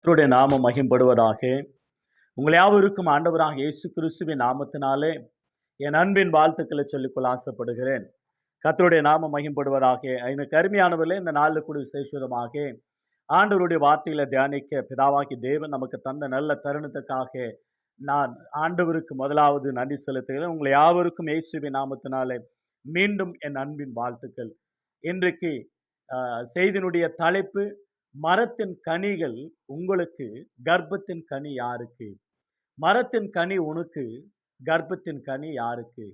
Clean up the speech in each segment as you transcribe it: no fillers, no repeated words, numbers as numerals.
கர்த்தருடைய நாமம் மகிம்படுவதாக. உங்கள் யாவருக்கும் ஆண்டவராக இயேசு கிறிஸ்துவின் நாமத்தினாலே என் அன்பின் வாழ்த்துக்களை சொல்லிக்கொள்ள ஆசைப்படுகிறேன். கர்த்தருடைய நாமம் மகிம்படுவதாக. எனக்கு அருமையானவர்களே, இந்த நாளில் கூட விசேஷமாக ஆண்டவருடைய வார்த்தைகளை தியானிக்க பிதாவாகி தேவன் நமக்கு தந்த நல்ல தருணத்துக்காக நான் ஆண்டவருக்கு முதலாவது நன்றி செலுத்துகிறேன். உங்களை யாவருக்கும் இயேசுவின் நாமத்தினாலே மீண்டும் என் அன்பின் வாழ்த்துக்கள். இன்றைக்கு செய்தியினுடைய தலைப்பு, மரத்தின் கனிகள் உங்களுக்கு, கர்ப்பத்தின் கனி யாருக்கு? மரத்தின் கனி உனக்கு, கர்ப்பத்தின் கனி யாருக்கு?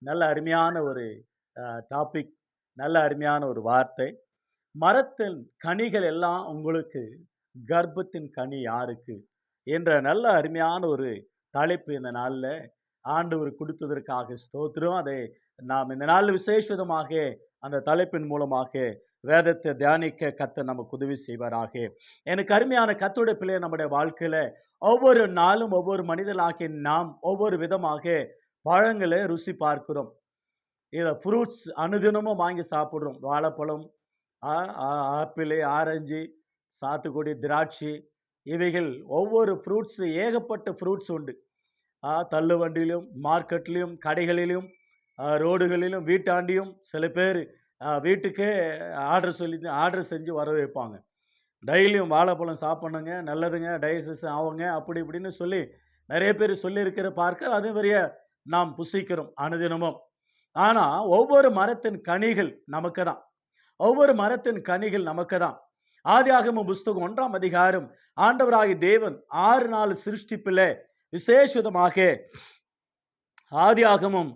நல்ல அருமையான ஒரு டாபிக், நல்ல அருமையான ஒரு வார்த்தை. மரத்தின் கனிகள் எல்லாம் உங்களுக்கு, கர்ப்பத்தின் கனி யாருக்கு என்ற நல்ல அருமையான ஒரு தலைப்பு இந்த நாளில் ஆண்டவர் கொடுத்ததற்காக ஸ்தோத்திரம். அதை நாம் இந்த நாளில் விசேஷமாக அந்த தலைப்பின் மூலமாக வேதத்தை தியானிக்க கர்த்தர் நமக்கு உதவி செய்வாராக. எனக்கு அருமையான கர்த்தருடைய பிள்ளை, நம்முடைய வாழ்க்கையில ஒவ்வொரு நாளும் ஒவ்வொரு மனிதனாகிய நாம் ஒவ்வொரு விதமாக பழங்களை ருசி பார்க்கிறோம். இதை ஃப்ரூட்ஸ் அனுதினமும் வாங்கி சாப்பிட்றோம். வாழைப்பழம், ஆப்பிள், ஆரஞ்சு, சாத்துக்குடி, திராட்சை, இவைகள் ஒவ்வொரு ஃப்ரூட்ஸ், ஏகப்பட்ட ஃப்ரூட்ஸ் உண்டு. தள்ளு வண்டியிலும், மார்க்கெட்லேயும், கடைகளிலும், ரோடுகளிலும், வீட்டாண்டியும் சில பேர் வீட்டுக்கே ஆர்டர் செஞ்சு வர வைப்பாங்க. டெய்லியும் வாழைப்பழம் சாப்பிட்ணுங்க, நல்லதுங்க, டைஜஷன் ஆகுங்க, அப்படி இப்படின்னு சொல்லி நிறைய பேர் சொல்லியிருக்கிற பார்க்க அதே மாதிரியே நாம் புசிக்கிறோம் அனுதினமும். ஆனால் ஒவ்வொரு மரத்தின் கனிகள் நமக்கு தான். ஒவ்வொரு மரத்தின் கனிகள் நமக்கு தான். ஆதியாகமம் புஸ்தகம் 1ஆம் அதிகாரம் ஆண்டவராகிய தேவன் 6 நாள் சிருஷ்டிப்பில் விசேஷமாக ஆதியாகமம்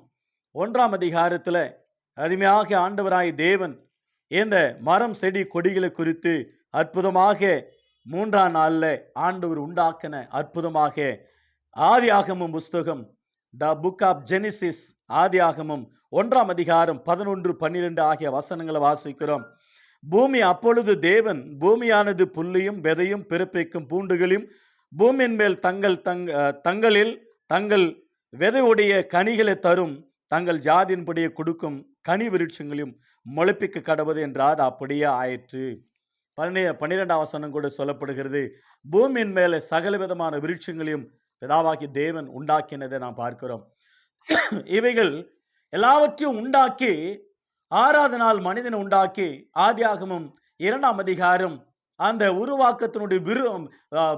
1ஆம் அதிகாரத்தில் அருமையாக ஆண்டவராகிய தேவன் இந்த மரம் செடி கொடிகளை குறித்து அற்புதமாக 3ஆம் நாளில் ஆண்டவர் உண்டாக்கின அற்புதமாக ஆதியாகமம் புஸ்தகம், த புக் ஆஃப் ஜெனிசிஸ், ஆதியாகமம் 1ஆம் அதிகாரம் 11, 12 ஆகிய வசனங்களை வாசிக்கிறோம். பூமி அப்பொழுது தேவன் பூமியானது புல்லையும் விதையும் பிறப்பிக்கும் பூண்டுகளையும் பூமியின் மேல் தங்களில் தங்கள் விதையுடைய கனிகளை தரும் தங்கள் ஜாதியின்படியே கொடுக்கும் கனி விருட்சங்களையும் முளைப்பிக்க கடவுது என்றார். அப்படியே ஆயிற்று. 12ஆம் வசனம் கூட சொல்லப்படுகிறது, பூமியின் மேலே சகல விதமான விருட்சங்களையும் பிதாவாகி தேவன் உண்டாக்கினதை நாம் பார்க்கிறோம். இவைகள் எல்லாவற்றையும் உண்டாக்கி 6ஆவது நாள் மனிதனை உண்டாக்கி ஆதியாகமம் 2ஆம் அதிகாரம் அந்த உருவாக்கத்தினுடைய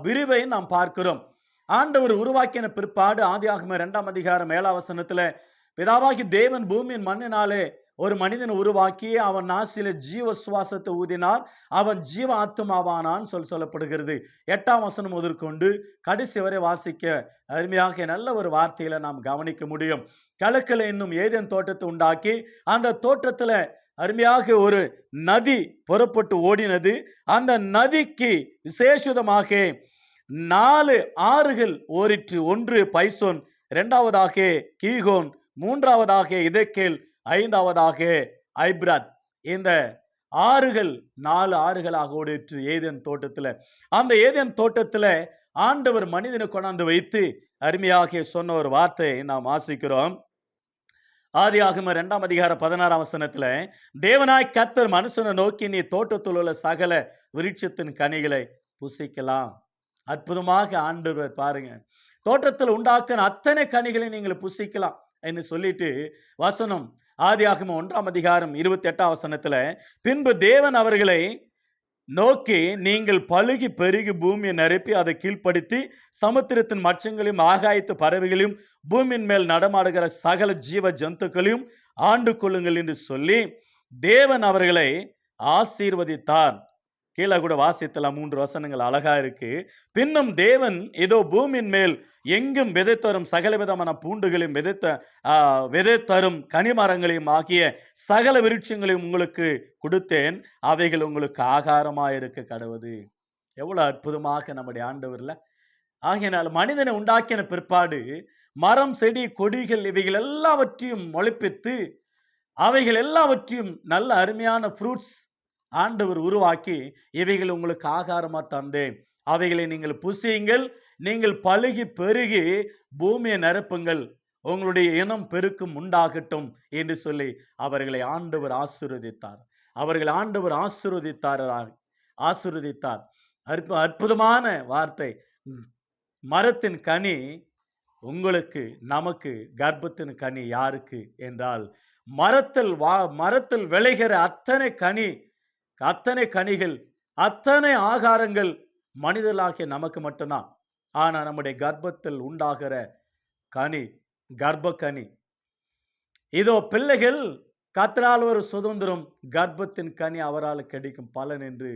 விரிவை நாம் பார்க்கிறோம். ஆண்டவர் உருவாக்கின பிற்பாடு ஆதியாகமம் 2ஆம் அதிகாரம் 7ஆம் வசனத்தில் பிதாவாகி தேவன் பூமியின் மண்ணினாலே ஒரு மனிதனை உருவாக்கி அவன் நாசில ஜீவ சுவாசத்தை ஊதினார், அவன் ஜீவ ஆத்துமாவானான் சொல்லப்படுகிறது. 8ஆம் வசனம் முதற்கொண்டு கடைசி வரை வாசிக்க அருமையாக நல்ல ஒரு வார்த்தையில நாம் கவனிக்க முடியும். கலக்கல என்னும் ஏதேன் தோட்டத்தை உண்டாக்கி அந்த தோட்டத்துல அருமையாக ஒரு நதி புறப்பட்டு ஓடினது. அந்த நதிக்கு விசேஷமாக 4 ஆறுகள் ஓரிற்று. ஒன்று பைசோன், 2ஆவதாக கீகோன், 3ஆவதாக இதேக்கேல், 5ஆவதாக ஐப்ராத். இந்த ஆறுகள் 4 ஆறுகளாக ஓடிற்று ஏதேன் தோட்டத்தில். அந்த ஏதேன் தோட்டத்தில் ஆண்டவர் மனிதனை கொண்டாந்து வைத்து அருமையாக சொன்ன ஒரு வார்த்தையை நாம் வாசிக்கிறோம். ஆதியாகமம் 2ஆம் அதிகாரம் 16ஆம் வசனத்துல தேவனாய் கர்த்தர் மனுஷனை நோக்கி, நீ தோட்டத்தில் உள்ள சகல விருட்சத்தின் கனிகளை புசிக்கலாம். அற்புதமாக ஆண்டவர் பாருங்க, தோட்டத்தில் உண்டாக்கின அத்தனை கனிகளை நீங்கள் புசிக்கலாம் என்று சொல்லிட்டு வசனம் ஆதியாகமம் 1ஆம் அதிகாரம் 28ஆம் வசனத்துல, பின்பு தேவன் அவர்களை நோக்கி, நீங்கள் பலுகி பெருகி பூமியை நிரப்பி அதை கீழ்ப்படுத்தி சமுத்திரத்தின் மச்சங்களையும் ஆகாயத்து பறவைகளையும் பூமியின் மேல் நடமாடுகிற சகல ஜீவ ஜந்துக்களையும் ஆண்டு கொள்ளுங்கள் என்று சொல்லி தேவன் அவர்களை ஆசீர்வதித்தார். கீழே கூட வாசித்தலாம், 3 வசனங்கள் அழகா இருக்கு. பின்னும் தேவன் இதோ பூமியின் மேல் எங்கும் விதை தரும் சகல விதமான பூண்டுகளையும் விதை தரும் கனிமரங்களையும் ஆகிய சகல விருட்சங்களையும் உங்களுக்கு கொடுத்தேன், அவைகள் உங்களுக்கு ஆகாரமாக இருக்க கடவுது. எவ்வளவு அற்புதமாக நம்முடைய ஆண்டவர்ல. ஆகையினால் மனிதனை உண்டாக்கின பிற்பாடு மரம் செடி கொடிகள் இவைகள் எல்லாவற்றையும் முளைப்பித்து அவைகள் எல்லாவற்றையும் நல்ல அருமையான ஃப்ரூட்ஸ் ஆண்டவர் உருவாக்கி, இவைகள் உங்களுக்கு ஆகாரமா தந்தேன், அவைகளை நீங்கள் புசியுங்கள், நீங்கள் பலுகி பெருகி பூமியை நிரப்புங்கள், உங்களுடைய இனம் பெருக்கும் உண்டாகட்டும் என்று சொல்லி அவர்களை ஆண்டவர் ஆசீர்வதித்தார். அவர்கள் ஆண்டவர் ஆசீர்வதித்தார். அற்புதமான வார்த்தை. ம். மரத்தின் கனி உங்களுக்கு, நமக்கு. கர்ப்பத்தின் கனி யாருக்கு என்றால், மரத்தில் விளைகிற அத்தனை கனி, அத்தனை கனிகள், அத்தனை ஆகாரங்கள் மனிதர்களாகிய நமக்கு மட்டும்தான். ஆனா நம்முடைய கர்ப்பத்தில் உண்டாகிற கனி, கர்ப்ப கனி, இதோ பிள்ளைகள் கர்த்தரால் ஒரு சுதந்திரம், கர்ப்பத்தின் கனி அவரால் கிடைக்கும் பலன் என்று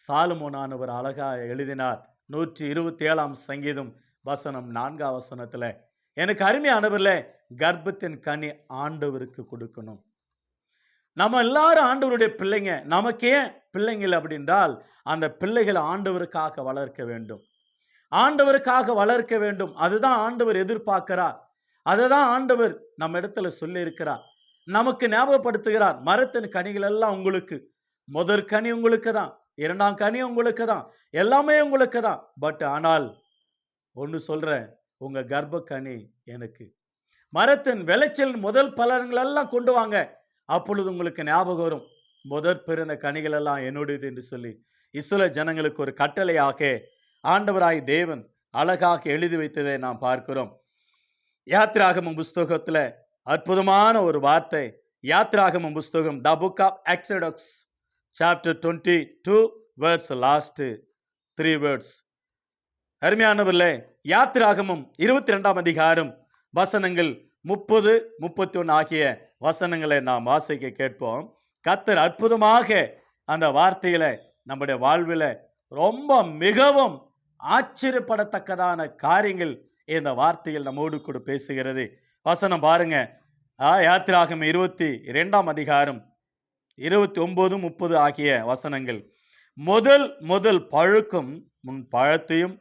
சாலமோனானவர் அழகா எழுதினார். 127ஆம் சங்கீதம் வசனம் 4ஆம் வசனத்துல. எனக்கு அருமையானவர்களே, கர்ப்பத்தின் கனி ஆண்டவருக்கு கொடுக்கணும். நம்ம எல்லாரும் ஆண்டவருடைய பிள்ளைங்க. நமக்கு ஏன் பிள்ளைங்கள் அப்படின்றால், அந்த பிள்ளைகளை ஆண்டவருக்காக வளர்க்க வேண்டும். ஆண்டவருக்காக வளர்க்க வேண்டும். அதுதான் ஆண்டவர் எதிர்பார்க்கிறார். அதுதான் ஆண்டவர் நம்ம இடத்துல சொல்லி இருக்கிறார். நமக்கு ஞாபகப்படுத்துகிறார். மரத்தின் கனிகள் எல்லாம் உங்களுக்கு. முதற் கனி உங்களுக்கு தான், இரண்டாம் கனி உங்களுக்கு தான், எல்லாமே உங்களுக்கு தான். பட் ஆனால் ஒன்று சொல்றேன், உங்க கர்ப்ப கனி எனக்கு. மரத்தின் விளைச்சல் முதல் பலன்கள் எல்லாம் கொண்டு வாங்க. அப்பொழுது உங்களுக்கு ஞாபகம் வரும், முதற் பிறந்த கனிகள் எல்லாம் என்னுடையது என்று சொல்லி. இஸ்ரவேல் ஜனங்களுக்கு ஒரு கட்டளையாக ஆண்டவராய் தேவன் அழகாக எழுதி வைத்ததை நாம் பார்க்கிறோம். யாத்திராகமம் புஸ்தகத்துல அற்புதமான ஒரு வார்த்தை. யாத்திராகமம் புஸ்தகம், the book of Exodus chapter 22 words, last 3 words. அருமையானவர்களே, யாத்திராகமம் 22ஆம் அதிகாரம் வசனங்கள் 30, 31 ஆகிய வசனங்களை நாம் வாசிக்க கேட்போம். கர்த்தர் அற்புதமாக அந்த வார்த்தைகளை நம்முடைய வாழ்வில் ரொம்ப மிகவும் ஆச்சரியப்படத்தக்கதான காரியங்கள் இந்த வார்த்தையில் நம்மோடு கூட பேசுகிறது. வசனம் பாருங்க. யாத்திராகமம் 22ஆம் அதிகாரம் 29, 30 ஆகிய வசனங்கள். முதல் பழுக்கும் முன் பழத்தையும்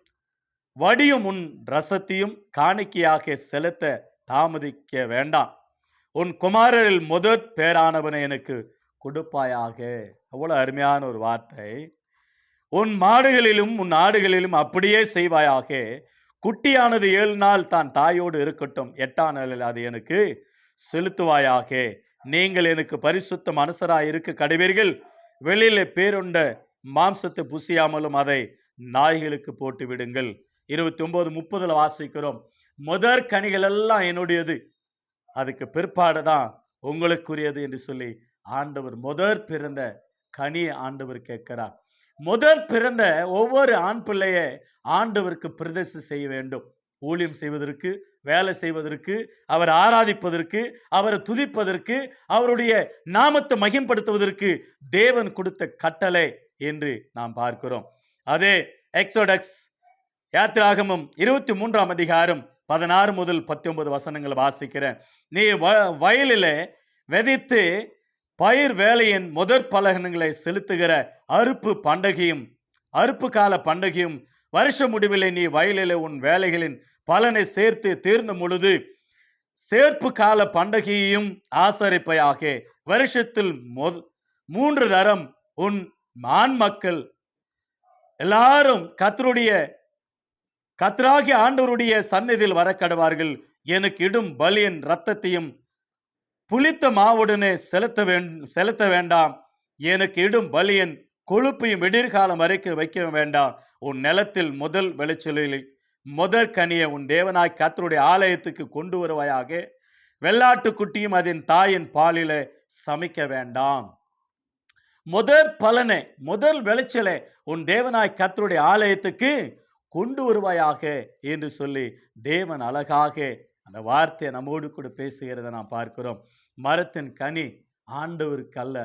வடியும் உன் ரசத்தையும் காணிக்கையாக செலுத்த தாமதிக்க வேண்டாம். உன் குமாரரில் முதற் பேரானவனை எனக்கு கொடுப்பாயாக. அவ்வளவு அருமையான ஒரு வார்த்தை. உன் மாடுகளிலும் உன் ஆடுகளிலும் அப்படியே செய்வாயாக. குட்டியானது 7 நாள் தான் தாயோடு இருக்கட்டும், 8ஆம் நாளில் அது எனக்கு செலுத்துவாயாக. நீங்கள் எனக்கு பரிசுத்த மனுஷராய் இருக்க கடவீர்கள். வெளியில பேருண்ட மாம்சத்தை புசியாமலும் அதை நாய்களுக்கு போட்டு விடுங்கள். 29, 30 வாசிக்கிறோம். முதற் கனிகள் எல்லாம் என்னுடையது, அதுக்கு பிற்பாடு தான் உங்களுக்குரியது என்று சொல்லி ஆண்டவர் முதற் பிறந்த கனியை ஆண்டவர் கேட்கிறார். முதற் பிறந்த ஒவ்வொரு ஆண் பிள்ளைய ஆண்டவருக்கு பிரதிஷ்டை செய்ய வேண்டும். ஊழியம் செய்வதற்கு, வேலை செய்வதற்கு, அவர் ஆராதிப்பதற்கு, அவரை துதிப்பதற்கு, அவருடைய நாமத்தை மகிம்படுத்துவதற்கு தேவன் கொடுத்த கட்டளை என்று நாம் பார்க்கிறோம். அதே எக்ஸோடஸ் யாத்திராகமம் 23ஆம் அதிகாரம் 16 முதல் 19 வசனங்களை வாசிக்கிறேன். நீ வயலிலே விதைத்து பயிர் வேலையின் முதற் பலகங்களை செலுத்துகிற அறுப்பு கால பண்டகையும் வருஷ முடிவிலே நீ வயலிலே உன் வேலைகளின் பலனை சேர்த்து தீர்ந்த பொழுது சேர்ப்பு கால பண்டகையையும் ஆசரிப்பையாக. வருஷத்தில் 3 தரம் உன் ஆண் மக்கள் எல்லாரும் கர்த்தராகிய ஆண்டவருடைய சந்நிதியில் வர கடவார்கள். எனக்கு இடும் பலியின் ரத்தத்தையும் புளித்த மாவுடனே செலுத்த வேண்டாம். எனக்கு இடும் பலியின் கொழுப்பையும் விடிர்காலம் வரைக்கும் வைக்க வேண்டாம். உன் நிலத்தில் முதல் விளைச்சலில் முதற் கனியை உன் தேவனாய் கர்த்தருடைய ஆலயத்துக்கு கொண்டு வருவாயாக. வெள்ளாட்டுக்குட்டியும் அதன் தாயின் பாலில சமைக்க வேண்டாம். முதற் பலனை, முதல் விளைச்சலை உன் தேவனாய் கர்த்தருடைய ஆலயத்துக்கு கொண்டு வருவாயாக என்று சொல்லி தேவன் அழகாக அந்த வார்த்தையை நம்மோடு கூட பேசுகிறத நாம் பார்க்கிறோம். மரத்தின் கனி ஆண்டவருக்கு அல்ல,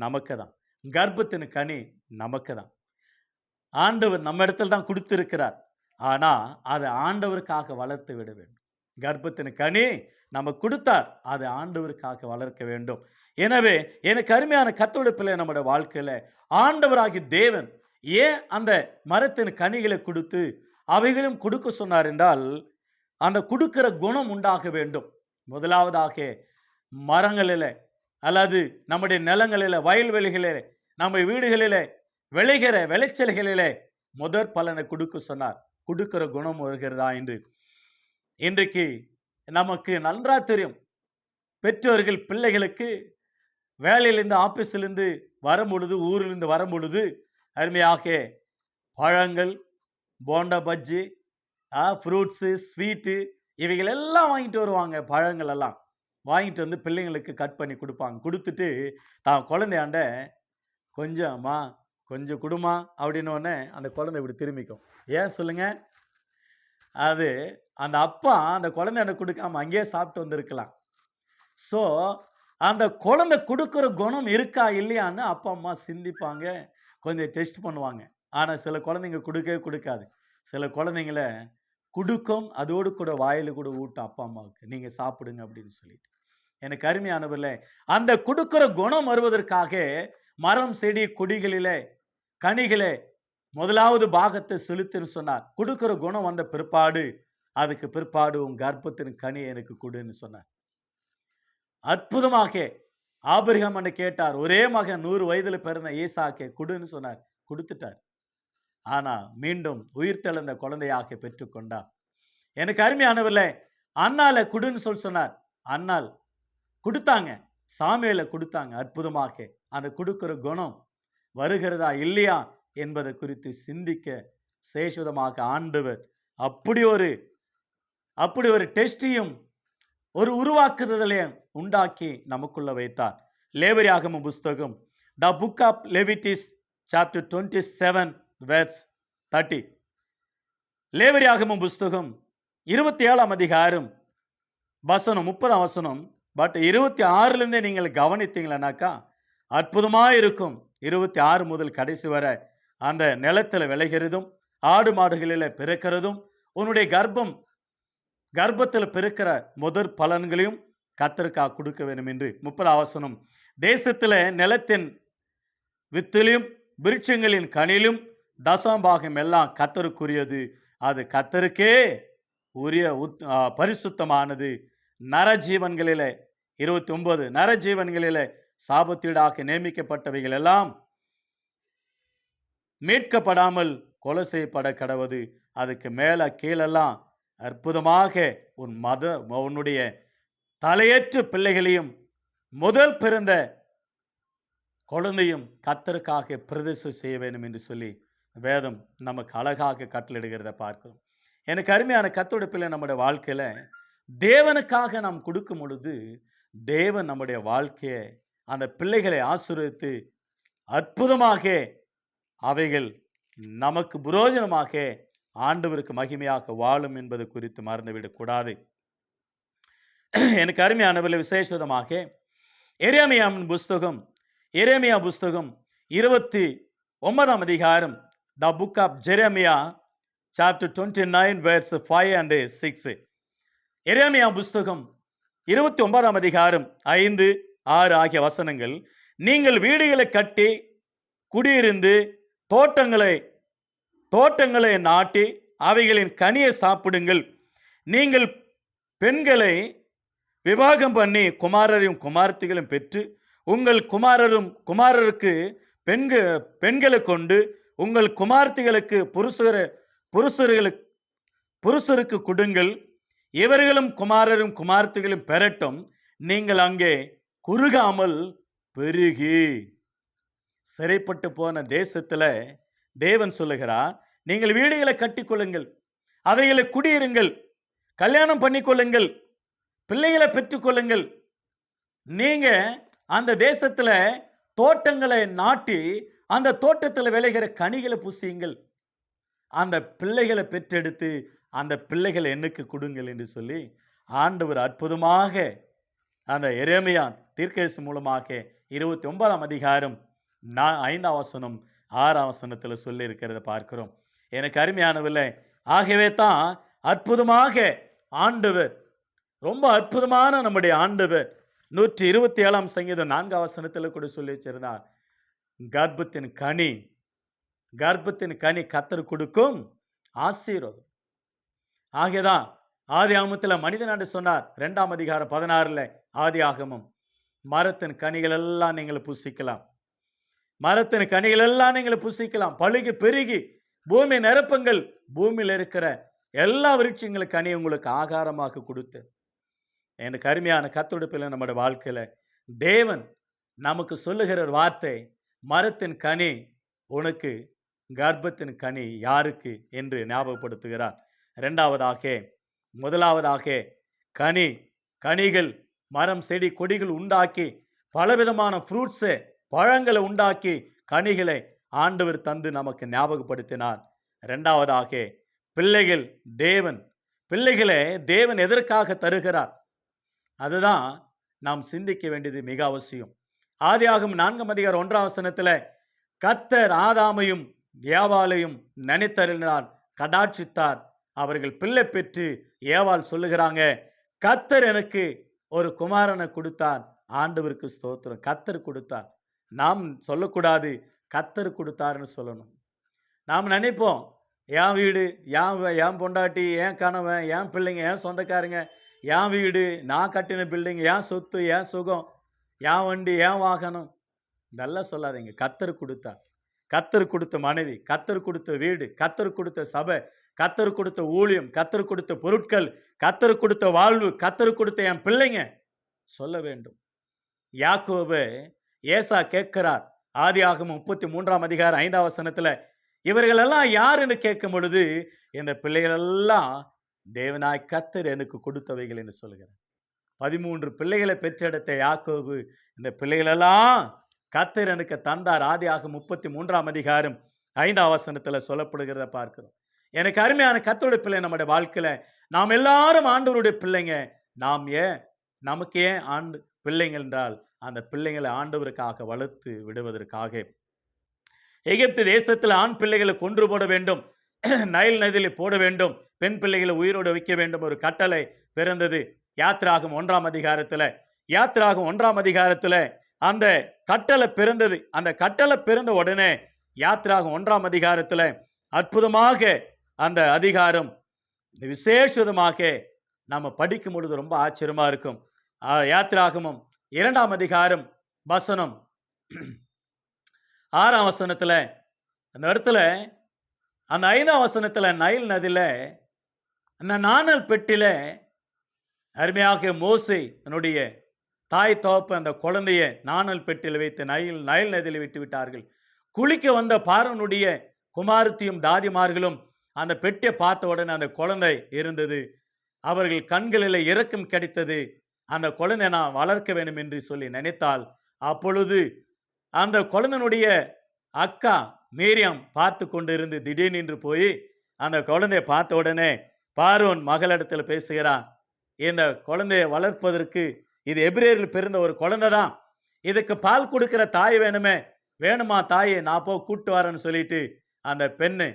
நமக்கு தான். கர்ப்பத்தின் கனி நமக்கு தான். ஆண்டவர் நம்ம இடத்துல தான் கொடுத்திருக்கிறார். ஆனா அதை ஆண்டவருக்காக வளர்த்து விட வேண்டும். கர்ப்பத்தின் கனி நம்ம கொடுத்தார், அதை ஆண்டவருக்காக வளர்க்க வேண்டும். எனவே எனக்கு அருமையான கர்த்தருடைய பிள்ளை, நம்முடைய வாழ்க்கையில ஆண்டவராகி தேவன் ஏன் அந்த மரத்தின் கனிகளை கொடுத்து அவைகளும் கொடுக்க சொன்னார் என்றால், அந்த கொடுக்கிற குணம் உண்டாக வேண்டும். முதலாவதாக மரங்களில் அல்லது நம்முடைய நிலங்களில், வயல்வெளிகளில், நம்ம வீடுகளில் விளைகிற விளைச்சல்களிலே முதற் பலனை கொடுக்க சொன்னார். கொடுக்கிற குணம் வருகிறதா என்று இன்றைக்கு நமக்கு நன்றா தெரியும். பெற்றோர்கள் பிள்ளைகளுக்கு வேலையிலிருந்து, ஆபீஸிலிருந்து வரும் பொழுது, ஊரிலிருந்து வரும் பொழுது அருமையாக பழங்கள், போண்டா பஜ்ஜி, ஃப்ரூட்ஸு, ஸ்வீட்டு இவைகள் எல்லாம் வாங்கிட்டு வருவாங்க. பழங்கள் எல்லாம் வாங்கிட்டு வந்து பிள்ளைங்களுக்கு கட் பண்ணி கொடுப்பாங்க. கொடுத்துட்டு தான் குழந்தையாண்ட கொஞ்சம் அம்மா கொஞ்சம் குடுமா அப்படின்னோடனே அந்த குழந்தை இப்படி திரும்பிக்கும். ஏன் சொல்லுங்க? அது அந்த அப்பா அந்த குழந்தையாண்ட கொடுக்காம அங்கேயே சாப்பிட்டு வந்திருக்கலாம். ஸோ அந்த குழந்தை கொடுக்குற குணம் இருக்கா இல்லையான்னு அப்பா அம்மா சிந்திப்பாங்க, கொஞ்சம் டெஸ்ட் பண்ணுவாங்க. ஆனால் சில குழந்தைங்க கொடுக்கவே கொடுக்காது. சில குழந்தைங்கள குடுக்கும், அதோடு கூட வாயில கூட ஊட்டும் அப்பா அம்மாவுக்கு. நீங்க சாப்பிடுங்க அப்படின்னு சொல்லிட்டு. எனக்கு அருமையானவர்களே, அந்த குடுக்கிற குணம் வருவதற்காக மரம், செடி, கொடிகளிலே, கனிகளே முதலாவது பாகத்தை செலுத்துன்னு சொன்னார். குடுக்கிற குணம் வந்த பிற்பாடு, அதுக்கு பிற்பாடு உன் கர்ப்பத்தின் கனியை எனக்கு கொடுன்னு சொன்னார். அற்புதமாக ஆபிரகாம் என்று கேட்டார். ஒரே மகன் 100 வயதில் பிறந்த ஈசாக்கை கொடுன்னு சொன்னார். கொடுத்துட்டார். ஆனா மீண்டும் உயிர்த்தெழுந்த குழந்தையாக பெற்றுக்கொண்டார். எனக்கு அருமையானவர்களே, அன்னால குடுன்னு சொன்னார். அன்னாள் கொடுத்தாங்க. சாமுவேலை கொடுத்தாங்க. அற்புதமாக அந்த கொடுக்கிற குணம் வருகிறதா இல்லையா என்பதை குறித்து சிந்திக்க சேஷுதமாக ஆண்டவர் அப்படி ஒரு டெஸ்டையும் ஒரு உருவாக்குதலையும் உண்டாக்கி நமக்குள்ள வைத்தார். லேவியராகம புஸ்தகம் the book of Leviticus chapter 27 verse 30. லேவியராகம புஸ்தகம் 27ஆம் அதிகாரம் வசனம் 30ஆம் வசனம். பட் 26லிருந்தே நீங்கள் கவனித்தீங்களனாக்கா அற்புதமாக இருக்கும். 26 முதல் கடைசி வரை அந்த நிலத்தில் விளைகிறதும் ஆடு மாடுகளில் பிறக்கிறதும் உன்னுடைய கர்ப்பத்தில் பிறக்கிற முதற் பலன்களையும் கர்த்தருக்காக கொடுக்க வேண்டும் என்று 30ஆம் வசனம். தேசத்தில் நிலத்தின் வித்திலும் விருட்சங்களின் கனிலும் தசமபாகம் எல்லாம் கர்த்தருக்குரியது. அது கர்த்தருக்கே உரிய பரிசுத்தமானது. நரஜீவன்களிலே 29 நரஜீவன்களிலே சாபத்தீடாக நியமிக்கப்பட்டவைகள் எல்லாம் மீட்கப்படாமல் கொலை செய்யப்பட கடவது. அதுக்கு மேல கீழெல்லாம் அற்புதமாக உன்னுடைய தலையற்ற பிள்ளைகளையும் முதல் பிறந்த குழந்தையும் கர்த்தருக்காக பிரதிஷ்டை செய்ய வேண்டும் என்று சொல்லி வேதம் நமக்கு அழகாக கட்டளையிடுகிறத பார்க்கிறோம். எனக்கு அருமையான கர்த்தருடைய பிள்ளை, நம்முடைய வாழ்க்கையில தேவனுக்காக நாம் கொடுக்கும் பொழுது தேவன் நம்முடைய வாழ்க்கையை அந்த பிள்ளைகளை ஆசீர்வதித்து அற்புதமாக அவைகள் நமக்கு புரோஜனமாக ஆண்டவருக்கு மகிமையாக வாழும் என்பது குறித்து மறந்துவிடக்கூடாது. எனக்கு அருமையானவர்களே, விசேஷமாக எரேமியா புஸ்தகம் 29ஆம் அதிகாரம் the book of Jeremiah chapter 29 verse 5 and 6. எரேமியா புஸ்தகம் 29ஆம் அதிகாரம் 5, 6 ஆகிய வசனங்கள். நீங்கள் வீடுகளை கட்டி குடியிருந்து தோட்டங்களை நாட்டி அவைகளின் கனியை சாப்பிடுங்கள். நீங்கள் பெண்களை விவாகம் பண்ணி குமாரரையும் குமாரத்திகளும் பெற்று உங்கள் குமாரருக்கு பெண்களை கொண்டு உங்கள் குமார்த்திகளுக்கு புருஷருக்கு கொடுங்கள். இவர்களும் குமாரரும் குமார்த்திகளும் பெறட்டும். நீங்கள் அங்கே குறுகாமல் பெருகி. சிறைப்பட்டு போன தேசத்தில் தேவன் சொல்லுகிறார், நீங்கள் வீடுகளை கட்டிக்கொள்ளுங்கள், அவைகளை குடியிருங்கள், கல்யாணம் பண்ணிக்கொள்ளுங்கள், பிள்ளைகளை பெற்றுக்கொள்ளுங்கள். நீங்க அந்த தேசத்துல தோட்டங்களை நாட்டி அந்த தோட்டத்தில் விளைகிற கனிகளை புசியுங்கள். அந்த பிள்ளைகளை பெற்றெடுத்து அந்த பிள்ளைகளை எண்ணுக்கு கொடுங்கள் என்று சொல்லி ஆண்டவர் அற்புதமாக அந்த எரேமியா தீர்க்கதரிசி மூலமாக 29ஆம் அதிகாரம் 5ஆம் வசனம் 6ஆம் வசனத்தில் சொல்லி இருக்கிறத பார்க்கிறோம். எனக்கு அருமையானவில்லை. ஆகவே தான் அற்புதமாக ஆண்டவர், ரொம்ப அற்புதமான நம்முடைய ஆண்டவர் 127ஆம் சங்கீதம் 4ஆம் வசனத்தில் கூட சொல்லி வச்சிருந்தார், கர்ப்பத்தின் கனி கர்த்தர் கொடுக்கும் ஆசீர்வாதம். ஆகதான் ஆதி ஆகமத்தில் மனிதனாண்டு சொன்னார் 2ஆம் அதிகாரம் 16 ஆதி ஆகமம், மரத்தின் கனிகள் எல்லாம் நீங்கள் புசிக்கலாம், மரத்தின் கனிகள் எல்லாம் நீங்கள் புசிக்கலாம், பழுகி பெருகி பூமி நிரப்புங்கள், பூமியில் இருக்கிற எல்லா விருட்சங்களுக்கு கனி உங்களுக்கு ஆகாரமாக கொடுத்து. எனக்கு அருமையான கர்த்தருடைய நம்முடைய வாழ்க்கையில தேவன் நமக்கு சொல்லுகிற வார்த்தை, மரத்தின் கனி உனக்கு கர்ப்பத்தின் கனி யாருக்கு என்று ஞாபகப்படுத்துகிறார். இரண்டாவதாக, முதலாவதாக கனி, கனிகள், மரம் செடி கொடிகள் உண்டாக்கி பலவிதமான ஃப்ரூட்ஸை பழங்களை உண்டாக்கி கனிகளை ஆண்டவர் தந்து நமக்கு ஞாபகப்படுத்தினார். இரண்டாவதாக பிள்ளைகள், தேவன் பிள்ளைகளை தேவன் எதற்காக தருகிறார்? அதுதான் நாம் சிந்திக்க வேண்டியது மிக அவசியம். ஆதியாகமம் 4:1 கர்த்தர் ஆதாமையும் ஏவாளையும் நினைத்தருளினார், கடாட்சித்தார். அவர்கள் பிள்ளை பெற்று ஏவாள் சொல்லுகிறாங்க, கர்த்தர் எனக்கு ஒரு குமாரனை கொடுத்தார். ஆண்டவருக்கு ஸ்தோத்திரம். கர்த்தர் கொடுத்தார். நாம் சொல்லக்கூடாது, கர்த்தர் கொடுத்தாருன்னு சொல்லணும். நாம் நினைப்போம், என் வீடு, என் பொண்டாட்டி, என் கணவன், என் பிள்ளைங்க, என் சொந்தக்காரங்க, என் வீடு, நான் கட்டின பில்டிங், என் சொத்து, என் சுகம், என் வண்டி, என் வாகனம், இதெல்லாம் சொல்லாதீங்க. கர்த்தர் கொடுத்தார். கர்த்தர் கொடுத்த மனைவி, கர்த்தர் கொடுத்த வீடு, கர்த்தர் கொடுத்த சபை, கர்த்தர் கொடுத்த ஊழியம், கர்த்தர் கொடுத்த பொருட்கள், கர்த்தர் கொடுத்த வாழ்வு, கர்த்தர் கொடுத்த என் பிள்ளைங்க சொல்ல வேண்டும். யாக்கோபு ஏசா கேட்கிறார். ஆதியாகமம் 33:5 இவர்களெல்லாம் யாருன்னு கேட்கும் பொழுது, இந்த பிள்ளைகள் எல்லாம் தேவனாய் கர்த்தர் எனக்கு கொடுத்தவைகள் என்று சொல்கிறார். 13 பிள்ளைகளை பெற்றெடுத்த யாக்கோபு, இந்த பிள்ளைகளெல்லாம் கர்த்தர் எனக்கு தந்தார். ஆதியாகமம் 33:5 சொல்லப்படுகிறத பார்க்கிறோம். எனக்கு அருமையான கர்த்தருடைய பிள்ளை, நம்முடைய வாழ்க்கையில நாம் எல்லாரும் ஆண்டவருடைய பிள்ளைங்க. நமக்கு ஏன் பிள்ளைங்கள் என்றால், அந்த பிள்ளைங்களை ஆண்டவருக்காக வளர்த்து விடுவதற்காக. எகிப்து தேசத்தில் ஆண் பிள்ளைகளை கொன்று போட வேண்டும், நைல் நதியில் போட வேண்டும், பெண் பிள்ளைகளை உயிரோடு வைக்க வேண்டும் ஒரு கட்டளை பிறந்தது. யாத்திராகமம் 1 அந்த கட்டளை பிறந்தது. அந்த கட்டளை பிறந்த உடனே யாத்திராகமம் 1 அற்புதமாக அந்த அதிகாரம் விசேஷமாக நம்ம படிக்கும் பொழுது ரொம்ப ஆச்சரியமா இருக்கும். யாத்திராகமம் 2 வசனம் 6 அந்த இடத்துல, அந்த 5 நைல் நதியில அந்த நாணல் பெட்டில அருமையாக மோசே தன்னுடைய தாய் தோப்ப அந்த குழந்தைய நாணல் பெட்டியில் வைத்து நைல் நதியில் விட்டு விட்டார்கள். குளிக்க வந்த பார்வனுடைய குமாரத்தியும் தாதிமார்களும் அந்த பெட்டியை பார்த்த உடனே அந்த குழந்தை இருந்தது. அவர்கள் கண்களில் இரக்கம் கிடைத்தது. அந்த குழந்தை நான் வளர்க்க வேண்டும் என்று சொல்லி நினைத்தால், அப்பொழுது அந்த குழந்தைனுடைய அக்கா மீரியாம் பார்த்து கொண்டு இருந்து திடீர்னு போய் அந்த குழந்தைய பார்த்த உடனே பார்வோன் மகளிடத்தில் பேசுகிறான், இந்த குழந்தையை வளர்ப்பதற்கு இது எபிரேயரில் பிறந்த ஒரு குழந்தை தான், இதுக்கு பால் கொடுக்கிற தாய் வேணுமா தாயை, நான் கூட்டு வரேன்னு சொல்லிட்டு அந்த பெண்ணு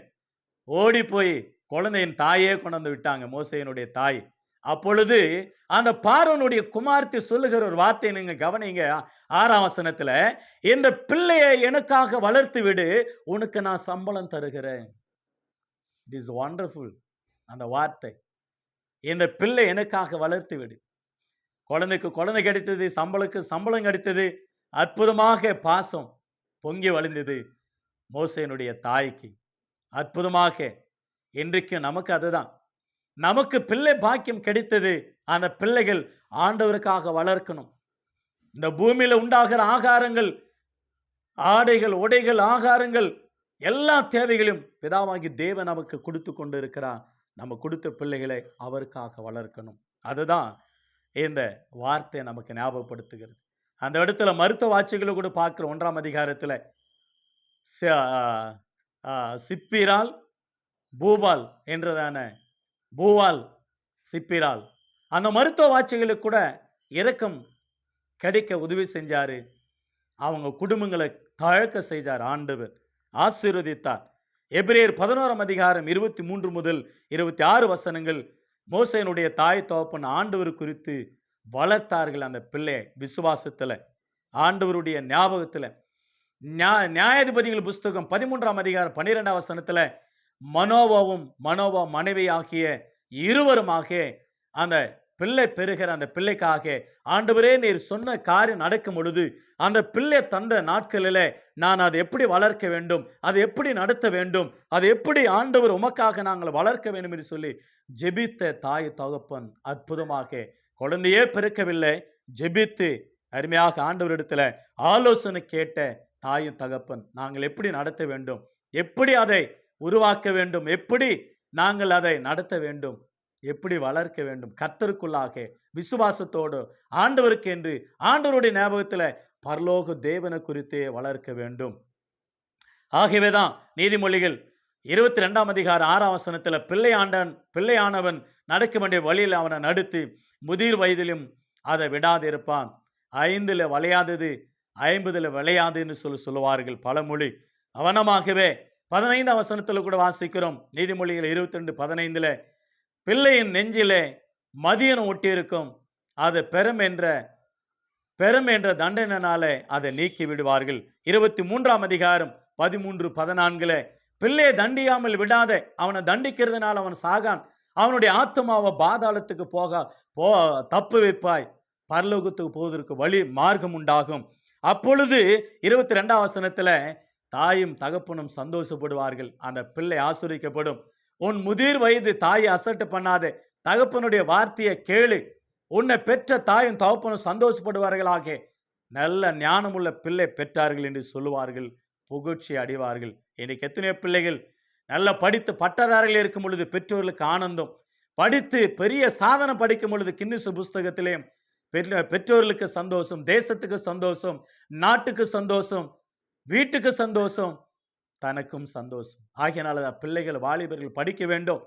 ஓடி போய் குழந்தையின் தாயே கொண்டு வந்து விட்டாங்க, மோசேயினுடைய தாய். அப்பொழுது அந்த பார்வனுடைய குமார்த்தி சொல்லுகிற ஒரு வார்த்தை நீங்க கவனிங்க. 6 இந்த பிள்ளையை எனக்காக வளர்த்து விடு, உனக்கு நான் சம்பளம் தருகிறேன். It is wonderful. அந்த வார்த்தை, இந்த பிள்ளை எனக்காக வளர்த்து விடு. குழந்தைக்கு குழந்தை கிடைத்தது, சம்பளம் கிடைத்தது. அற்புதமாக பாசம் பொங்கி வழிந்தது மோசேயினுடைய தாய்க்கு. அற்புதமாக இன்றைக்கு நமக்கு அதுதான், நமக்கு பிள்ளை பாக்கியம் கிடைத்தது. அந்த பிள்ளைகள் ஆண்டவருக்காக வளர்க்கணும். இந்த பூமியில உண்டாகிற ஆகாரங்கள், ஆடைகள், உடைகள், ஆகாரங்கள், எல்லா தேவைகளையும் பிதாவாகி தேவன் நமக்கு கொடுத்து கொண்டு இருக்கிறார். நம்ம கொடுத்த பிள்ளைகளை அவருக்காக வளர்க்கணும். அதுதான் இந்த வார்த்தை நமக்கு ஞாபகப்படுத்துகிறது. அந்த இடத்துல மருத்துவ வாட்சிகளை கூட பார்க்கிற 1 சிப்பிரால் பூபால் என்றதான பூவால் சிப்பிரால் அந்த மருத்துவ வாட்சிகளுக்கு கூட இரக்கம் கிடைக்க உதவி செஞ்சாரு. அவங்க குடும்பங்களை தழக்க செய்தார். ஆண்டவர் ஆசீர்வதித்தார். எபிரேயர் 11:23 முதல் 26 மோசேயினுடைய தாய் தகப்பன் ஆண்டவர் குறித்து வளர்த்தார்கள். அந்த பிள்ளை விசுவாசத்தில், ஆண்டவருடைய ஞாபகத்தில். நியாயாதிபதிகள் புஸ்தகம் 13:12 மனோவாவும் மனோவா மனைவி ஆகிய இருவருமாக அந்த பிள்ளை பெறுகிற அந்த பிள்ளைக்காக, ஆண்டவரே நீர் சொன்ன காரியம் நடக்கும் பொழுது அந்த பிள்ளை தந்த நாட்களில் நான் அதை எப்படி வளர்க்க வேண்டும், அதை எப்படி நடத்த வேண்டும், அதை எப்படி ஆண்டவர் உமக்காக நாங்கள் வளர்க்க வேண்டும் என்று சொல்லி ஜெபித்த தாய் தகப்பன் அற்புதமாக குழந்தையே பிறக்கவில்லை, ஜெபித்து அருமையாக ஆண்டவரிடத்தில் ஆலோசனை கேட்ட தாயும் தகப்பன் நாங்கள் எப்படி நடத்த வேண்டும், எப்படி அதை உருவாக்க வேண்டும், எப்படி நாங்கள் அதை நடத்த வேண்டும், எப்படி வளர்க்க வேண்டும், கர்த்தருக்குள்ளாக விசுவாசத்தோடு ஆண்டவருக்கு என்று ஆண்டவருடைய ஞாபகத்தில் பரலோக தேவனை குறித்தே வளர்க்க வேண்டும். ஆகவேதான் நீதிமொழிகள் 22 அதிகாரம் 6 வசனத்தில் பிள்ளையானவன் நடக்க வேண்டிய வழியில் அவனை நடத்தி முதிர் வயதிலும் அதை விடாதிருப்பான். 5 வளையாதது 50 விளையாதுன்னு சொல்லுவார்கள் பழமொழி. அவனமாகவே 15 வசனத்தில் கூட வாசிக்கிறோம். நீதிமொழிகள் 22:15 பிள்ளையின் நெஞ்சிலே மதியனம் ஒட்டியிருக்கும், அது பெரும் என்ற தண்டனையினாலே அதை நீக்கி விடுவார்கள். 23 அதிகாரம் 13-14 பிள்ளையை தண்டியாமல் விடாத, அவனை தண்டிக்கிறதுனால அவன் சாகான், அவனுடைய ஆத்மாவை பாதாளத்துக்கு தப்பு வைப்பாய், பரலோகத்துக்கு போவதற்கு வழி மார்க்கம் உண்டாகும். அப்பொழுது 22 வசனத்தில் தாயும் தகப்பனும் சந்தோஷப்படுவார்கள், அந்த பிள்ளை ஆசீர்வதிக்கப்படும். உன் முதிர் வயது தாயை அசட்டு பண்ணாதே, தகப்பனுடைய வார்த்தையை கேளு, உன்னை பெற்ற தாயும் தகப்பனும் சந்தோஷப்படுவார்களாக. நல்ல ஞானமுள்ள பிள்ளை பெற்றார்கள் என்று சொல்லுவார்கள், புகழ்ச்சி அடைவார்கள். இன்னைக்கு எத்தனையோ பிள்ளைகள் நல்ல படித்து பட்டதாரிகள் இருக்கும் பொழுது பெற்றோர்களுக்கு ஆனந்தம், படித்து பெரிய சாதனை படிக்கும் பொழுது கின்னிஸ் புஸ்தகத்திலேயும் பெற்றோர்களுக்கு சந்தோஷம், தேசத்துக்கு சந்தோஷம், நாட்டுக்கு சந்தோஷம், வீட்டுக்கு சந்தோஷம், தனக்கும் சந்தோஷம். ஆகையினால பிள்ளைகள் வாலிபர்கள் படிக்க வேண்டும்,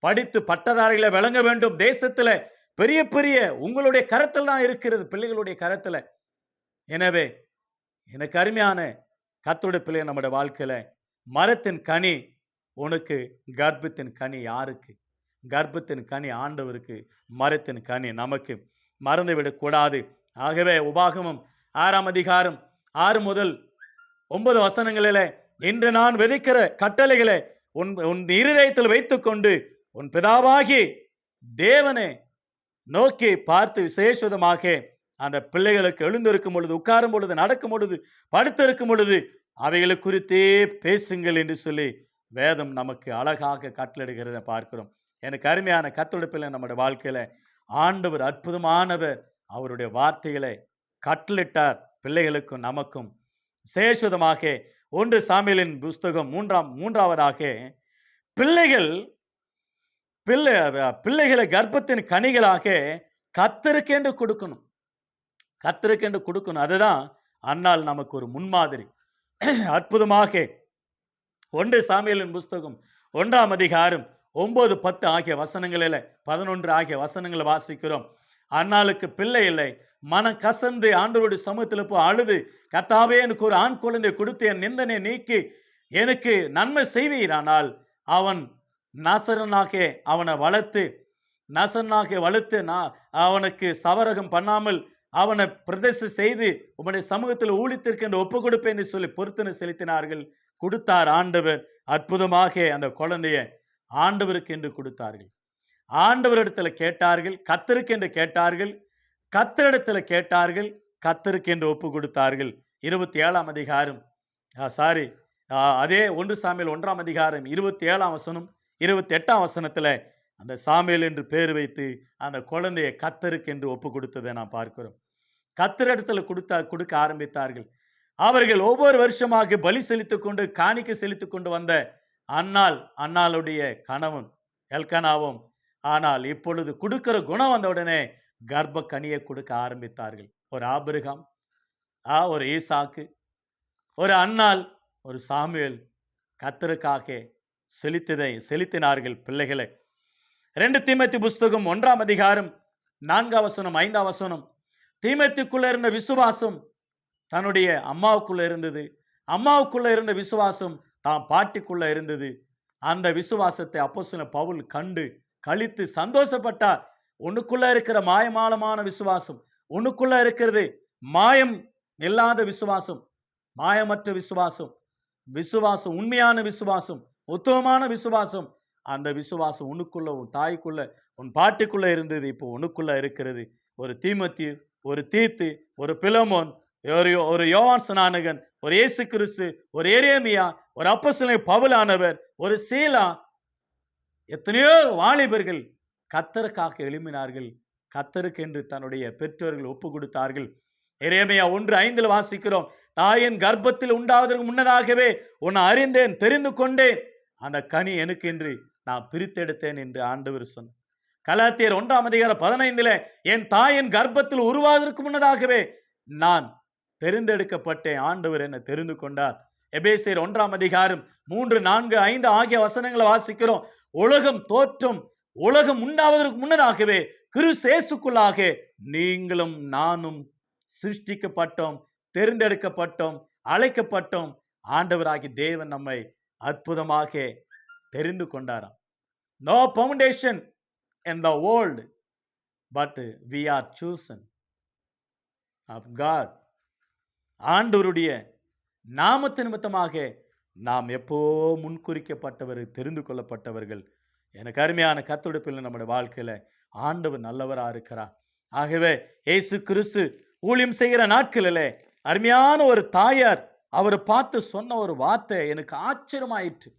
படித்து பட்டதாரிகளை விளங்க வேண்டும். தேசத்தில் பெரிய பெரிய உங்களுடைய கரத்தில் தான் இருக்கிறது, பிள்ளைகளுடைய கரத்தில். எனவே எனக்கு அருமையான கர்த்தருடைய பிள்ளை, நம்முடைய வாழ்க்கையில மரத்தின் கனி உனக்கு, கர்ப்பத்தின் கனி யாருக்கு? கர்ப்பத்தின் கனி ஆண்டவருக்கு, மரத்தின் கனி நமக்கு. மறந்து விடக்கூடாது. ஆகவே உபாகமம் 6 அதிகாரம் 6 முதல் 9 வசனங்களில் இன்று நான் விதைக்கிற கட்டளைகளை உன் இருதயத்தில் வைத்துக்கொண்டு உன் பிதாவாகி தேவனை நோக்கி பார்த்து விசேஷமாக அந்த பிள்ளைகளுக்கு எழுந்திருக்கும் பொழுது, உட்காரும் பொழுது, நடக்கும் பொழுது, படுத்திருக்கும் பொழுது அவைகளை குறித்தே பேசுங்கள் என்று சொல்லி வேதம் நமக்கு அழகாக கட்டளையிடுகிறத பார்க்கிறோம். எனக்கு அருமையான கர்த்தருடைய பிள்ளை, நம்முடைய வாழ்க்கையில ஆண்டவர் அற்புதமானவர். அவருடைய வார்த்தைகளை கட்டளிட்டார் பிள்ளைகளுக்கும் நமக்கும். விசேஷமாக 1 சாமுவேலின் புஸ்தகம் 3ஆவதாக பிள்ளைகளை கர்ப்பத்தின் கனிகளாக கர்த்தருக்கென்று கொடுக்கணும், கர்த்தருக்கென்று கொடுக்கணும். அதுதான் அன்னாள் நமக்கு ஒரு முன்மாதிரி. அற்புதமாக 1 சாமுவேலின் புஸ்தகம் 1 அதிகாரம் 9, 10 ஆகிய வசனங்களில் 11 ஆகிய வசனங்களை வாசிக்கிறோம். அன்னாளுக்கு பிள்ளை இல்லை, மனம் கசந்து ஆண்டவருடைய சமூகத்தில் போய் அழுது, கர்த்தாவே எனக்கு ஒரு ஆண் குழந்தை கொடுத்து என் நிந்தனை நீக்கி எனக்கு நன்மை செய்வீரானால் அவன் நசரனாக அவனை வளர்த்து அவனுக்கு சவரகம் பண்ணாமல் அவனை பிரதிஷ்டை செய்து உம்முடைய சமூகத்தில் ஊழித்திருக்கின்ற ஒப்பு கொடுப்பேன் என்று சொல்லி பொருத்தனை செலுத்தினார்கள். கொடுத்தார் ஆண்டவர். அற்புதமாக அந்த குழந்தைய ஆண்டவருக்கு என்று கொடுத்தார்கள். ஆண்டவரிடத்தில் கேட்டார்கள், கர்த்தருக்கு என்று கேட்டார்கள், கர்த்தரிடத்தில் கேட்டார்கள், கர்த்தருக்கு என்று ஒப்பு கொடுத்தார்கள். 27 அதிகாரம் அதே 1 சாமுவேல் 1 அதிகாரம் 27 வசனம் 28 வசனத்தில் அந்த சாமுவேல் என்று பேர் வைத்து அந்த குழந்தையை கர்த்தருக்கு என்று ஒப்பு கொடுத்ததை நாம் பார்க்கிறோம். கர்த்தரிடத்தில் கொடுக்க ஆரம்பித்தார்கள். அவர்கள் ஒவ்வொரு வருஷமாக பலி செலுத்திக் கொண்டு காணிக்கை செலுத்திக் கொண்டு வந்த அன்னாளுடைய கணவன் எல்கனாவும், ஆனால் இப்பொழுது கொடுக்கிற குணம் வந்த உடனே கர்ப்ப கனியை கொடுக்க ஆரம்பித்தார்கள். ஒரு ஆபிரகாம், ஒரு ஈசாக்கு, ஒரு அன்னாள், ஒரு சாமுவேல் கர்த்தருக்காக செலுத்தினார்கள் பிள்ளைகளை. 2 தீமோத்தேயு புஸ்தகம் 1 அதிகாரம் 4 வசனம் 5 வசனம். தீமோத்தேயுக்குள்ள இருந்த விசுவாசம் தன்னுடைய அம்மாவுக்குள்ள இருந்தது, அம்மாவுக்குள்ள இருந்த விசுவாசம் தான் பாட்டிக்குள்ள இருந்தது. அந்த விசுவாசத்தை அப்போஸ்தலன் பவுல் கண்டு கழித்து சந்தோஷப்பட்டார். உனக்குள்ள இருக்கிற மாயமாலமான விசுவாசம், உனக்குள்ள இருக்கிறது மாயம் இல்லாத விசுவாசம், மாயமற்ற விசுவாசம், உண்மையான விசுவாசம், உத்தமமான விசுவாசம். அந்த விசுவாசம் உனக்குள்ள, உன் தாய்க்குள்ள, உன் பாட்டிக்குள்ள இருந்தது, இப்போ உனக்குள்ள இருக்கிறது. ஒரு தீமோத்தேயு, ஒரு தீத்து, ஒரு பிலமோன், ஒரு யோவான் ஸ்நானகன், ஒரு இயேசு கிறிஸ்து, ஒரு எரேமியா, ஒரு அப்போஸ்தலன் பவுலானவர், ஒரு சீலா, எத்தனையோ வாலிபர்கள் கர்த்தருக்காக எழும்பினார்கள். கர்த்தருக்கு என்று தன்னுடைய பெற்றோர்கள் ஒப்பு கொடுத்தார்கள். எரேமியா 1:5 வாசிக்கிறோம், தாயின் கர்ப்பத்தில் உண்டாவதற்கு முன்னதாகவே உன்னை அறிந்தேன், தெரிந்து கொண்டேன், அந்த கனி எனக்கு என்று நான் பிரித்தெடுத்தேன் என்று ஆண்டவர் சொன்னார். கலாத்தியர் 1:15 என் தாயின் கர்ப்பத்தில் உருவாவதற்கு முன்னதாகவே நான் தெரிந்தெடுக்கப்பட்டேன், ஆண்டவர் என்னை தெரிந்து கொண்டார். எபேசியர் 1:3, 4, 5 ஆகிய வசனங்களை வாசிக்கிறோம். உலகம் தோற்றம், உலகம் உண்டாவதற்கு முன்னதாகவே கிறிஸ்து இயேசுக்குள்ளாக நீங்களும் நானும் சிருஷ்டிக்கப்பட்டோம், தெரிந்தெடுக்கப்பட்டோம், அழைக்கப்பட்டோம். ஆண்டவராகி தேவன் நம்மை அற்புதமாக தெரிந்து கொண்டாராம். No foundation in the world, but we are chosen of God. ஆண்டவருடைய நாமத்து நிமித்தமாக நாம் எப்போ முன்குறிக்கப்பட்டவர், தெரிந்து கொள்ளப்பட்டவர்கள். எனக்கு அருமையான கர்த்தருடைய நம்முடைய வாழ்க்கையில ஆண்டவர் நல்லவரா இருக்கிறார். ஆகவே இயேசு கிறிஸ்து ஊழியம் செய்கிற நாட்களிலே அருமையான ஒரு தாயார் அவரை பார்த்து சொன்ன ஒரு வார்த்தை எனக்கு ஆச்சரியமாயிற்று.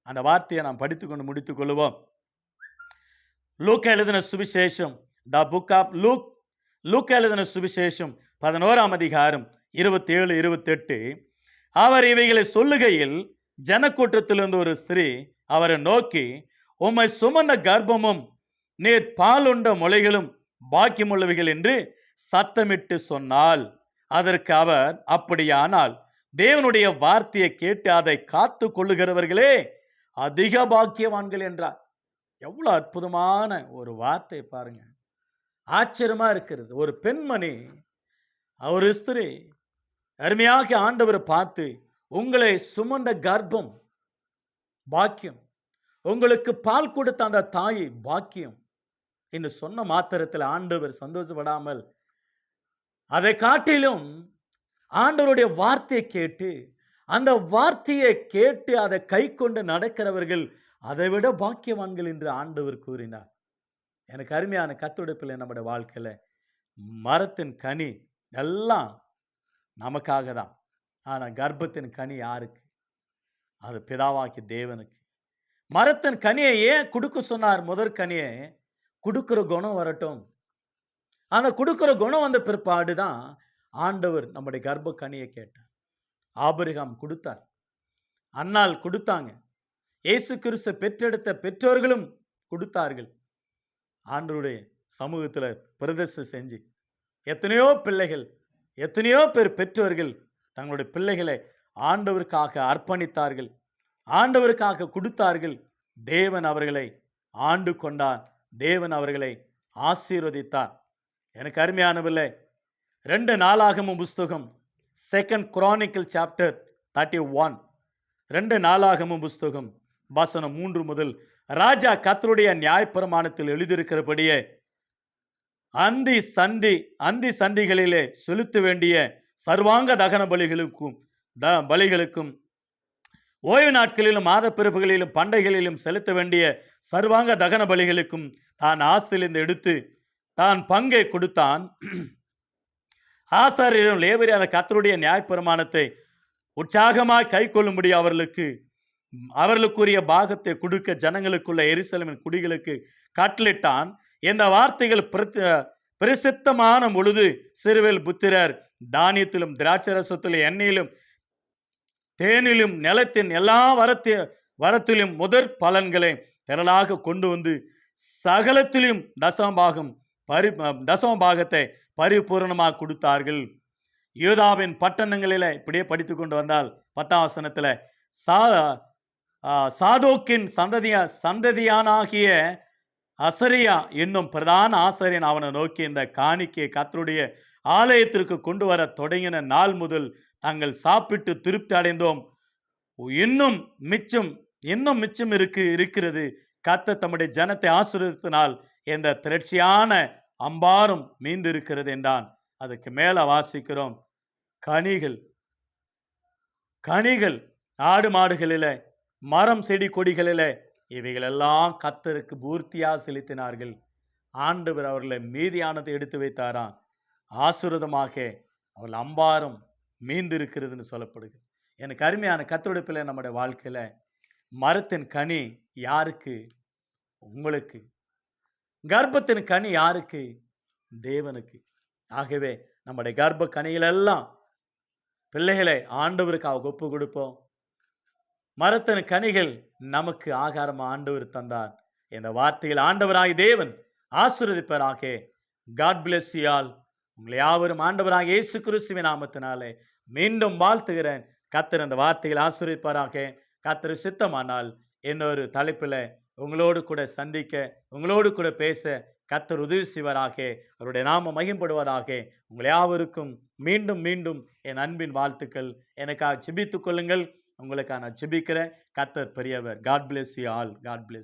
அந்த வார்த்தையை நாம் படித்துக்கொண்டு முடித்துக் கொள்வோம். லூக்கா எழுதின சுவிசேஷம், த புக் ஆஃப் லூக், லூக்கா எழுதின சுவிசேஷம் 11 27, 28. அவர் இவைகளை சொல்லுகையில் ஜனக்கூட்டத்திலிருந்து ஒரு ஸ்திரீ அவரை நோக்கி, உம்மை சுமந்த கர்ப்பமும் நீர் பாலுண்ட முளைகளும் பாக்கியமுள்ளவைகள் என்று சத்தமிட்டு சொன்னாள். அதற்கு அவர், அப்படியானால் தேவனுடைய வார்த்தையை கேட்டு அதை காத்து கொள்ளுகிறவர்களே அதிக பாக்கியவான்கள் என்றார். எவ்வளவு அற்புதமான ஒரு வார்த்தை பாருங்க, ஆச்சரியமா இருக்கிறது. ஒரு பெண்மணி, ஒரு ஸ்திரீ அருமையாக ஆண்டவரை பார்த்து, உங்களை சுமந்த கர்ப்பம் பாக்கியம், உங்களுக்கு பால் கொடுத்த அந்த தாய் பாக்கியம் என்று சொன்ன மாத்திரத்தில் ஆண்டவர் சந்தோஷப்படாமல், அதை காட்டிலும் ஆண்டவருடைய வார்த்தையை கேட்டு, அந்த வார்த்தையை கேட்டு அதை கை கொண்டு நடக்கிறவர்கள் அதைவிட பாக்கியவான்கள் என்று ஆண்டவர் கூறினார். எனக்கு அருமையான கர்த்தருடைய பிள்ளை, நம்முடைய வாழ்க்கையில மரத்தின் கனி எல்லாம் நமக்காக தான். ஆனா கர்ப்பத்தின் கனி யாருக்கு? அது பிதாவாக்கி தேவனுக்கு. மரத்தின் கனியை ஏன் கொடுக்க சொன்னார்? முதற் கனியை கொடுக்கிற குணம் வரட்டும். அந்த கொடுக்கிற குணம் வந்த பிற்பாடு தான் ஆண்டவர் நம்முடைய கர்ப்ப கனியை கேட்டார். ஆபிரகாம் கொடுத்தார், அன்னாள் கொடுத்தாங்க, இயேசு கிறிஸ்து பெற்றெடுத்த பெற்றோர்களும் கொடுத்தார்கள். ஆண்டவருடைய சமூகத்தில் பிரதிஷ்டை செஞ்சு எத்தனையோ பிள்ளைகள், எத்தனையோ பேர் பெற்றோர்கள் தங்களுடைய பிள்ளைகளை ஆண்டவருக்காக அர்ப்பணித்தார்கள், ஆண்டவருக்காக கொடுத்தார்கள். தேவன் அவர்களை ஆண்டு கொண்டார், தேவன் அவர்களை ஆசீர்வதித்தார். எனக்கு அருமையானவில்லை, 2 நாளாகமம் புஸ்தகம், 2 Chronicle chapter 31, 2 நாளாகமம் புஸ்தகம் வசனம் 3 முதல், ராஜா கர்த்தருடைய நியாயப்பிரமாணத்தில் எழுதியிருக்கிறபடியே அந்தி சந்திகளிலே செலுத்த வேண்டிய சர்வாங்க தகன பலிகளுக்கும் ஓய்வு நாட்களிலும் மாத பிறப்புகளிலும் பண்டைகளிலும் செலுத்த வேண்டிய சர்வாங்க தகன பலிகளுக்கும் தான் ஆஸ்திலிருந்து எடுத்து தான் பங்கை கொடுத்தான். ஆசாரியரும் லேவியரான கர்த்தருடைய நியாயப்பிரமாணத்தை உற்சாகமாய் கை கொள்ளும்படி அவர்களுக்குரிய பாகத்தை கொடுக்க ஜனங்களுக்குள்ள எருசலேமின் குடிகளுக்கு கட்டளிட்டான். இந்த வார்த்தைகள் பிரசித்தமான பொழுது சிறுவேல் புத்திரர் தானியத்திலும் திராட்சரசத்திலும் எண்ணெயிலும் தேனிலும் நிலத்தின் எல்லா வரத்திலும் முதற் பலன்களை திரளாக கொண்டு வந்து சகலத்திலும் தசம பாகத்தை பரிபூர்ணமாக கொடுத்தார்கள். யூதாவின் பட்டணங்களில் இப்படியே படித்து கொண்டு வந்தால் 10ஆம் வசனத்தில் சாதோக்கின் சந்ததியானாகிய அசரியா என்னும் பிரதான ஆசாரியன் அவனை நோக்கி, இந்த காணிக்கையை கர்த்தருடைய ஆலயத்திற்கு கொண்டு வர தொடங்கின நாள் முதல் தாங்கள் சாப்பிட்டு திருப்தி அடைந்தோம், இன்னும் மிச்சம் இருக்கிறது. கர்த்தர் தம்முடைய ஜனத்தை ஆசீர்வதித்தனால் இந்த திரட்சியான அம்பாரும் மீந்து இருக்கிறது என்றான். அதுக்கு மேல வாசிக்கிறோம், கனிகள் ஆடு மாடுகளிலே, மரம் செடி கொடிகளிலே இவைகளெல்லாம் கர்த்தருக்கு பூர்த்தியா செலுத்தினார்கள். ஆண்டவர் அவர்களை மீதியானதை எடுத்து வைத்தாராம். ஆசீர்வாதமாக அவர்கள் அம்பாரம் மீந்து இருக்கிறதுன்னு சொல்லப்படுது. எனக்கு அருமையான கர்த்தருடைய பிள்ளை, நம்முடைய வாழ்க்கையில மரத்தின் கனி யாருக்கு? உங்களுக்கு. கர்ப்பத்தின் கனி யாருக்கு? தேவனுக்கு. ஆகவே நம்முடைய கர்ப்ப கனிகளெல்லாம் பிள்ளைகளை ஆண்டவருக்காக ஒப்பு கொடுப்போம். மரத்தின் கனிகள் நமக்கு ஆகாரமா ஆண்டவர் தந்தார். இந்த வார்த்தையில் ஆண்டவராய் தேவன் ஆசீர்வதிப்பாராக. God bless you all. உங்களை யாவரும் ஆண்டவராக இயேசு கிறிஸ்துவின் நாமத்தினாலே மீண்டும் வாழ்த்துகிறேன். கர்த்தர் அந்த வார்த்தையில் ஆசீர்வதிப்பாராக. கர்த்தர் சித்தமானால் இன்னொரு தலைப்பில் உங்களோடு கூட சந்திக்க, உங்களோடு கூட பேச கர்த்தர் உதவி செய்வாராக. அவருடைய நாமம் மகிம்படுவதாக. உங்கள் யாவருக்கும் மீண்டும் மீண்டும் என் அன்பின் வாழ்த்துக்கள். எனக்காக ஜெபித்துக் கொள்ளுங்கள். உங்களுக்காக நான் ஜெபிக்கிறேன். கர்த்தர் பெரியவர். God bless you all. God plus.